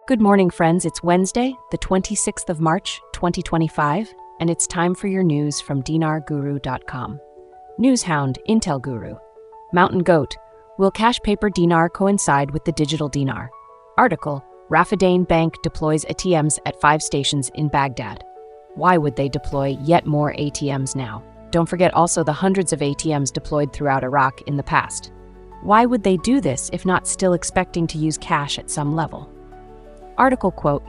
Good morning, friends. It's Wednesday, the 26th of March, 2025, and it's time for your news from dinarguru.com. Newshound, Intel Guru. Mountain Goat. Will cash paper dinar coincide with the digital dinar? Article. Rafadain Bank deploys ATMs at 5 stations in Baghdad. Why would they deploy yet more ATMs now? Don't forget also the hundreds of ATMs deployed throughout Iraq in the past. Why would they do this if not still expecting to use cash at some level? Article quote,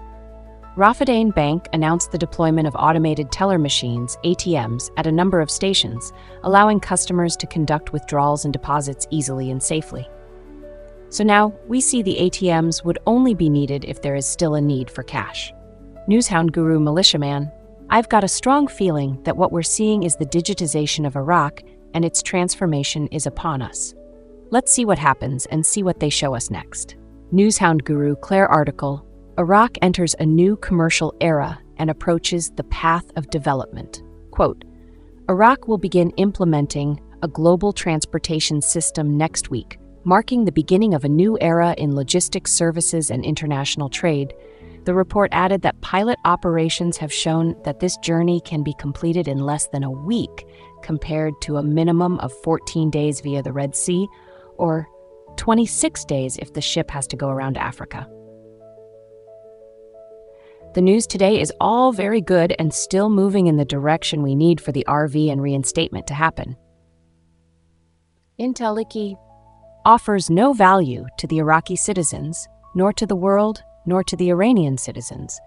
Rafadain Bank announced the deployment of automated teller machines, ATMs, at a number of stations, allowing customers to conduct withdrawals and deposits easily and safely. So now, we see the ATMs would only be needed if there is still a need for cash. Newshound Guru Militiaman, I've got a strong feeling that what we're seeing is the digitization of Iraq and its transformation is upon us. Let's see what happens and see what they show us next. Newshound Guru Claire article, Iraq enters a new commercial era and approaches the path of development. Quote, Iraq will begin implementing a global transportation system next week, marking the beginning of a new era in logistics services and international trade. The report added that pilot operations have shown that this journey can be completed in less than a week, compared to a minimum of 14 days via the Red Sea, or 26 days if the ship has to go around Africa. The news today is all very good and still moving in the direction we need for the RV and reinstatement to happen. Inteliki offers no value to the Iraqi citizens, nor to the world, nor to the Iranian citizens.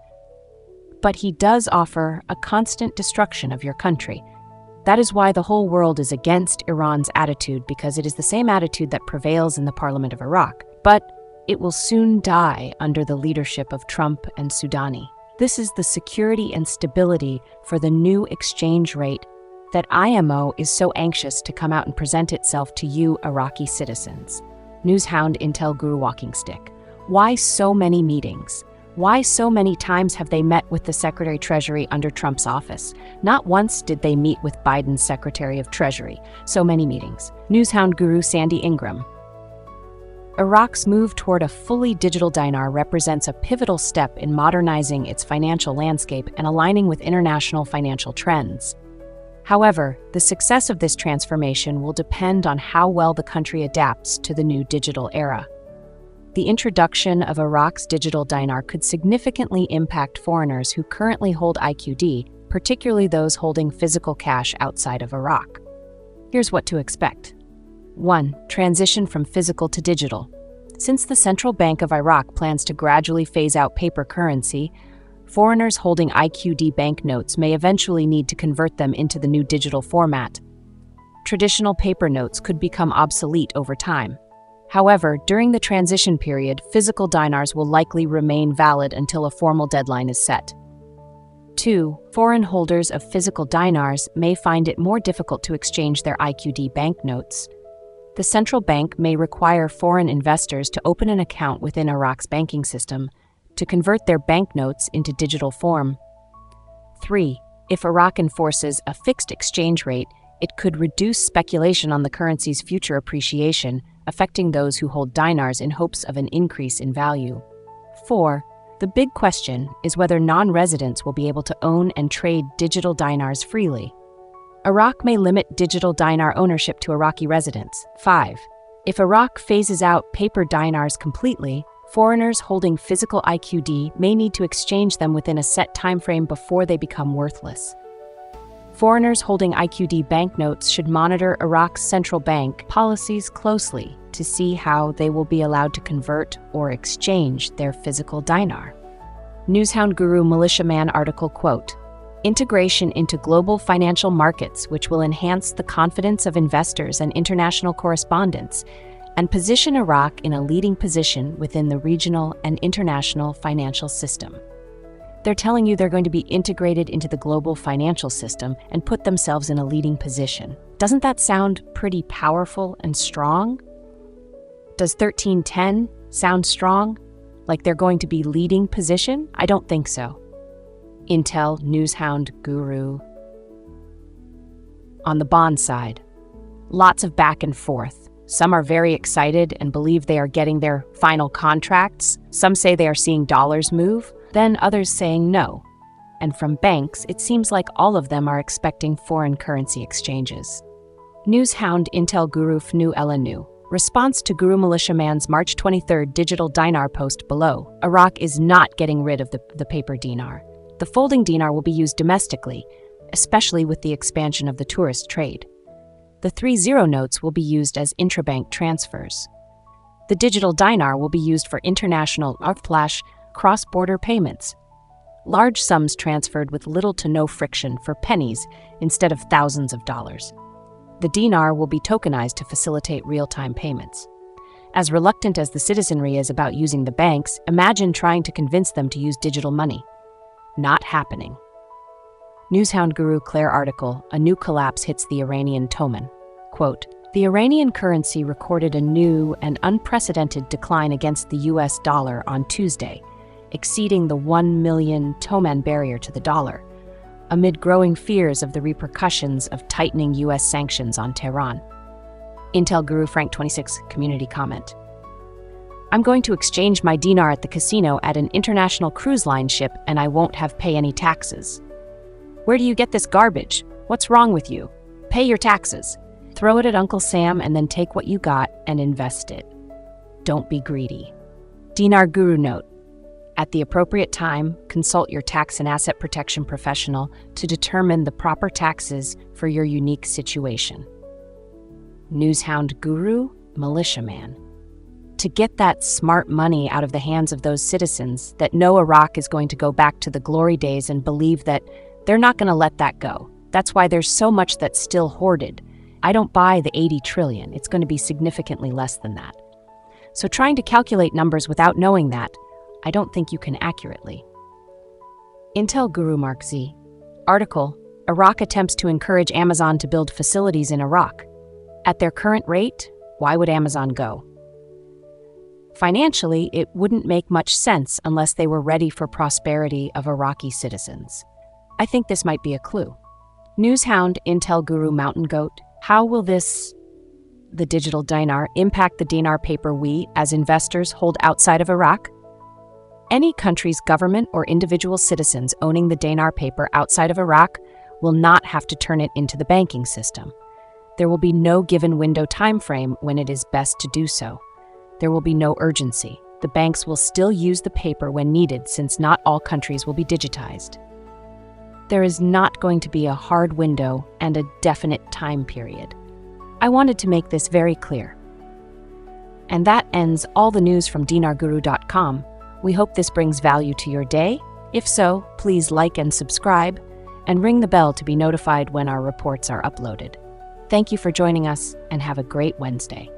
But he does offer a constant destruction of your country. That is why the whole world is against Iran's attitude, because it is the same attitude that prevails in the parliament of Iraq. But it will soon die under the leadership of Trump and Soudani. This is the security and stability for the new exchange rate that IMO is so anxious to come out and present itself to you Iraqi citizens. Newshound Intel Guru Walking Stick. Why so many meetings? Why so many times have they met with the Secretary Treasury under Trump's office? Not once did they meet with Biden's Secretary of Treasury. So many meetings. Newshound Guru Sandy Ingram. Iraq's move toward a fully digital dinar represents a pivotal step in modernizing its financial landscape and aligning with international financial trends. However, the success of this transformation will depend on how well the country adapts to the new digital era. The introduction of Iraq's digital dinar could significantly impact foreigners who currently hold IQD, particularly those holding physical cash outside of Iraq. Here's what to expect. 1. Transition from physical to digital. Since the Central Bank of Iraq plans to gradually phase out paper currency, foreigners holding IQD banknotes may eventually need to convert them into the new digital format. Traditional paper notes could become obsolete over time. However, during the transition period, physical dinars will likely remain valid until a formal deadline is set. 2. Foreign holders of physical dinars may find it more difficult to exchange their IQD banknotes. The central bank may require foreign investors to open an account within Iraq's banking system to convert their banknotes into digital form. 3. If Iraq enforces a fixed exchange rate, it could reduce speculation on the currency's future appreciation, affecting those who hold dinars in hopes of an increase in value. 4. The big question is whether non-residents will be able to own and trade digital dinars freely. Iraq may limit digital dinar ownership to Iraqi residents. 5. If Iraq phases out paper dinars completely, foreigners holding physical IQD may need to exchange them within a set timeframe before they become worthless. Foreigners holding IQD banknotes should monitor Iraq's central bank policies closely to see how they will be allowed to convert or exchange their physical dinar. Newshound Guru Militiaman article quote, Integration into global financial markets which will enhance the confidence of investors and international correspondents and position Iraq in a leading position within the regional and international financial system. They're telling you they're going to be integrated into the global financial system and put themselves in a leading position. Doesn't that sound pretty powerful and strong? Does 1310 sound strong? Like they're going to be leading position? I don't think so. Intel Newshound Guru. On the bond side, lots of back and forth. Some are very excited and believe they are getting their final contracts. Some say they are seeing dollars move, then others saying no. And from banks, it seems like all of them are expecting foreign currency exchanges. Newshound Intel Guru Fnu Elanu. Response to Guru Militiaman's March 23 digital dinar post below. Iraq is not getting rid of the paper dinar. The folding dinar will be used domestically, especially with the expansion of the tourist trade. The 3-0 notes will be used as intrabank transfers. The digital dinar will be used for international flash cross-border payments. Large sums transferred with little to no friction for pennies instead of thousands of dollars. The dinar will be tokenized to facilitate real-time payments. As reluctant as the citizenry is about using the banks, imagine trying to convince them to use digital money. Not happening. Newshound Guru Claire article, a new collapse hits the Iranian toman. Quote, the Iranian currency recorded a new and unprecedented decline against the US dollar on Tuesday, exceeding the 1 million toman barrier to the dollar, amid growing fears of the repercussions of tightening US sanctions on Tehran. Intel Guru Frank 26 community comment. I'm going to exchange my dinar at the casino at an international cruise line ship and I won't have pay any taxes. Where do you get this garbage? What's wrong with you? Pay your taxes. Throw it at Uncle Sam and then take what you got and invest it. Don't be greedy. Dinar Guru note. At the appropriate time, consult your tax and asset protection professional to determine the proper taxes for your unique situation. Newshound Guru, Militiaman. To get that smart money out of the hands of those citizens that know Iraq is going to go back to the glory days and believe that they're not going to let that go. That's why there's so much that's still hoarded. I don't buy the 80 trillion. It's going to be significantly less than that. So trying to calculate numbers without knowing that, I don't think you can accurately. Intel Guru Mark Z. Article, Iraq attempts to encourage Amazon to build facilities in Iraq. At their current rate, why would Amazon go? Financially, it wouldn't make much sense unless they were ready for prosperity of Iraqi citizens. I think this might be a clue. Newshound Intel Guru Mountain Goat. How will the digital dinar, impact the dinar paper we, as investors, hold outside of Iraq? Any country's government or individual citizens owning the dinar paper outside of Iraq will not have to turn it into the banking system. There will be no given window time frame when it is best to do so. There will be no urgency. The banks will still use the paper when needed since not all countries will be digitized. There is not going to be a hard window and a definite time period. I wanted to make this very clear. And that ends all the news from dinarguru.com. We hope this brings value to your day. If so, please like and subscribe, and ring the bell to be notified when our reports are uploaded. Thank you for joining us, and have a great Wednesday.